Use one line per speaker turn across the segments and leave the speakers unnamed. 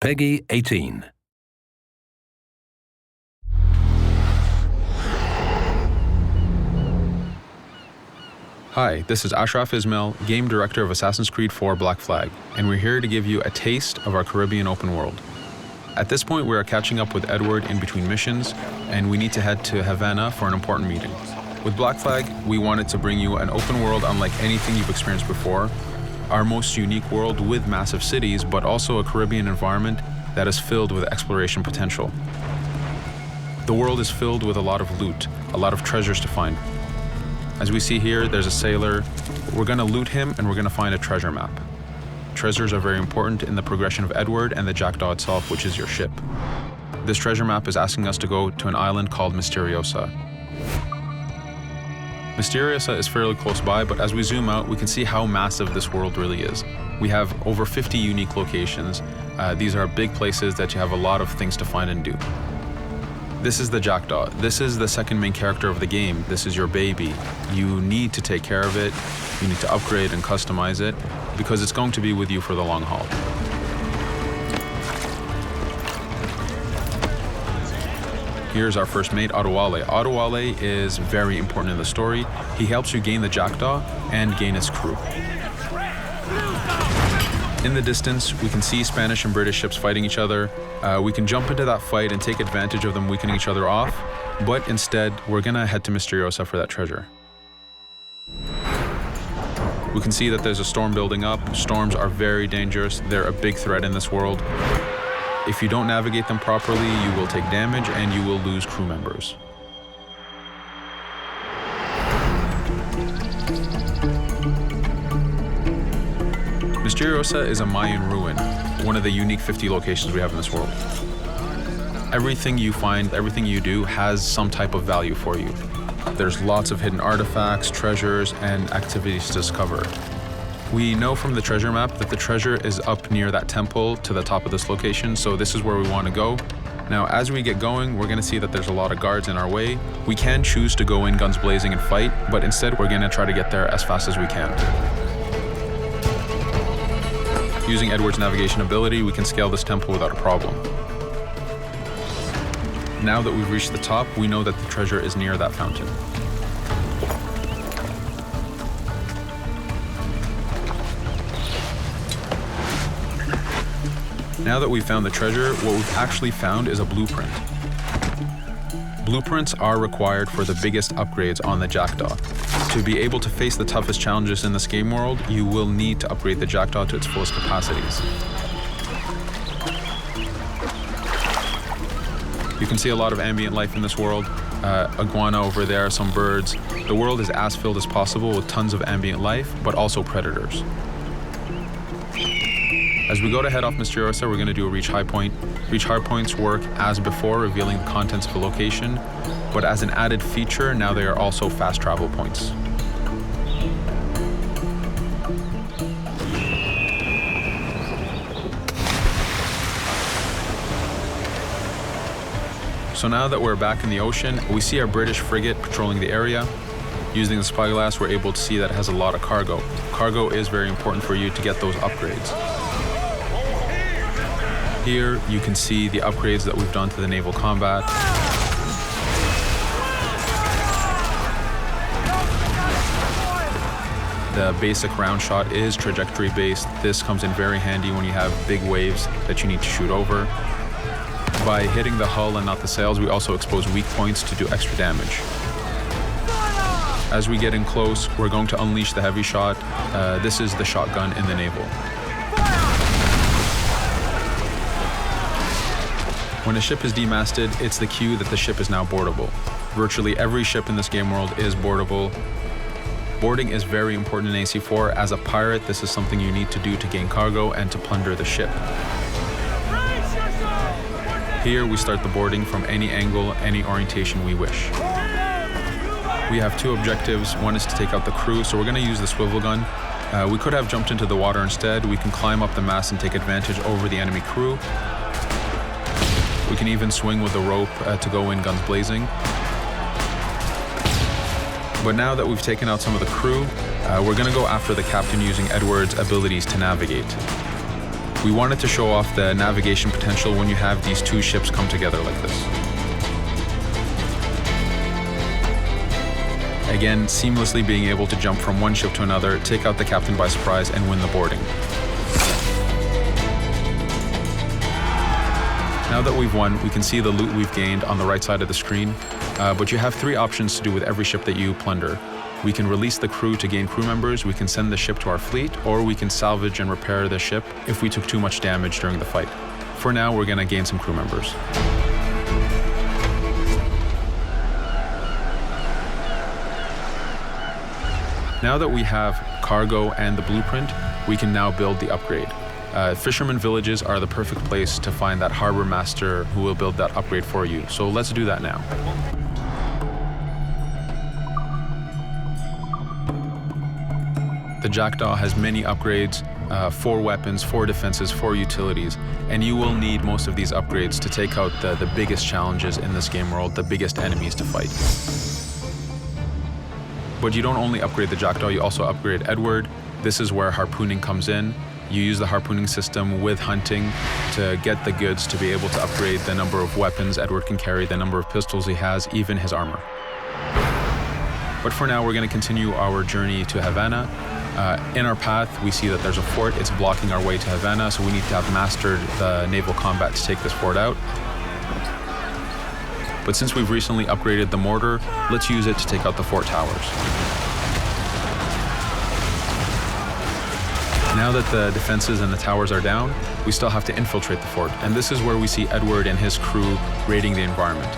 Peggy 18.
Hi, this is Ashraf Ismail, Game Director of Assassin's Creed IV Black Flag, and we're here to give you a taste of our Caribbean open world. At this point, we are catching up with Edward in between missions, and we need to head to Havana for an important meeting. With Black Flag, we wanted to bring you an open world unlike anything you've experienced before, our most unique world with massive cities, but also a Caribbean environment that is filled with exploration potential. The world is filled with a lot of loot, a lot of treasures to find. As we see here, there's a sailor. We're going to loot him and we're going to find a treasure map. Treasures are very important in the progression of Edward and the Jackdaw itself, which is your ship. This treasure map is asking us to go to an island called Misteriosa. Misteriosa is fairly close by, but as we zoom out, we can see how massive this world really is. We have over 50 unique locations. These are big places that you have a lot of things to find and do. This is the Jackdaw. This is the second main character of the game. This is your baby. You need to take care of it. You need to upgrade and customize it because it's going to be with you for the long haul. Here's our first mate, Adewale. Adewale is very important in the story. He helps you gain the Jackdaw and gain its crew. In the distance, we can see Spanish and British ships fighting each other. We can jump into that fight and take advantage of them weakening each other off, but instead, we're gonna head to Misteriosa for that treasure. We can see that there's a storm building up. Storms are very dangerous. They're a big threat in this world. If you don't navigate them properly, you will take damage and you will lose crew members. Misteriosa is a Mayan ruin, one of the unique 50 locations we have in this world. Everything you find, everything you do has some type of value for you. There's lots of hidden artifacts, treasures, and activities to discover. We know from the treasure map that the treasure is up near that temple to the top of this location, so this is where we want to go. Now, as we get going, we're going to see that there's a lot of guards in our way. We can choose to go in guns blazing and fight, but instead we're going to try to get there as fast as we can. Using Edward's navigation ability, we can scale this temple without a problem. Now that we've reached the top, we know that the treasure is near that fountain. Now that we've found the treasure, what we've actually found is a blueprint. Blueprints are required for the biggest upgrades on the Jackdaw. To be able to face the toughest challenges in this game world, you will need to upgrade the Jackdaw to its fullest capacities. You can see a lot of ambient life in this world. Iguana over there, some birds. The world is as filled as possible with tons of ambient life, but also predators. As we go to head off Misteriosa, we're going to do a reach high point. Reach high points work as before, revealing the contents of a location, but as an added feature, now they are also fast travel points. So now that we're back in the ocean, we see our British frigate patrolling the area. Using the spyglass, we're able to see that it has a lot of cargo. Cargo is very important for you to get those upgrades. Here, you can see the upgrades that we've done to the Naval Combat. The basic round shot is trajectory based. This comes in very handy when you have big waves that you need to shoot over. By hitting the hull and not the sails, we also expose weak points to do extra damage. As we get in close, we're going to unleash the heavy shot. This is the shotgun in the Naval. When a ship is demasted, it's the cue that the ship is now boardable. Virtually every ship in this game world is boardable. Boarding is very important in AC4. As a pirate, this is something you need to do to gain cargo and to plunder the ship. Here, we start the boarding from any angle, any orientation we wish. We have two objectives. One is to take out the crew, so we're going to use the swivel gun. We could have jumped into the water instead. We can climb up the mast and take advantage over the enemy crew. We can even swing with a rope to go in guns blazing. But now that we've taken out some of the crew, we're going to go after the captain using Edward's abilities to navigate. We wanted to show off the navigation potential when you have these two ships come together like this. Again, seamlessly being able to jump from one ship to another, take out the captain by surprise, and win the boarding. Now that we've won, we can see the loot we've gained on the right side of the screen, but you have three options to do with every ship that you plunder. We can release the crew to gain crew members, we can send the ship to our fleet, or we can salvage and repair the ship if we took too much damage during the fight. For now, we're going to gain some crew members. Now that we have cargo and the blueprint, we can now build the upgrade. Fisherman villages are the perfect place to find that harbor master who will build that upgrade for you. So let's do that now. The Jackdaw has many upgrades, 4 weapons, 4 defenses, 4 utilities, and you will need most of these upgrades to take out the biggest challenges in this game world, the biggest enemies to fight. But you don't only upgrade the Jackdaw, you also upgrade Edward. This is where harpooning comes in. You use the harpooning system with hunting to get the goods to be able to upgrade the number of weapons Edward can carry, the number of pistols he has, even his armor. But for now, we're going to continue our journey to Havana. In our path, we see that there's a fort. It's blocking our way to Havana, so we need to have mastered the naval combat to take this fort out. But since we've recently upgraded the mortar, let's use it to take out the fort towers. Now that the defenses and the towers are down, we still have to infiltrate the fort, and this is where we see Edward and his crew raiding the environment.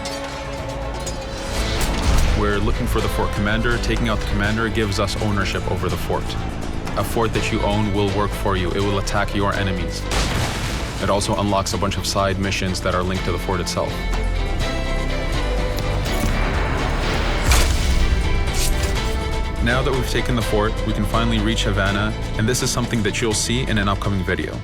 We're looking for the fort commander. Taking out the commander gives us ownership over the fort. A fort that you own will work for you. It will attack your enemies. It also unlocks a bunch of side missions that are linked to the fort itself. Now that we've taken the fort, we can finally reach Havana, and this is something that you'll see in an upcoming video.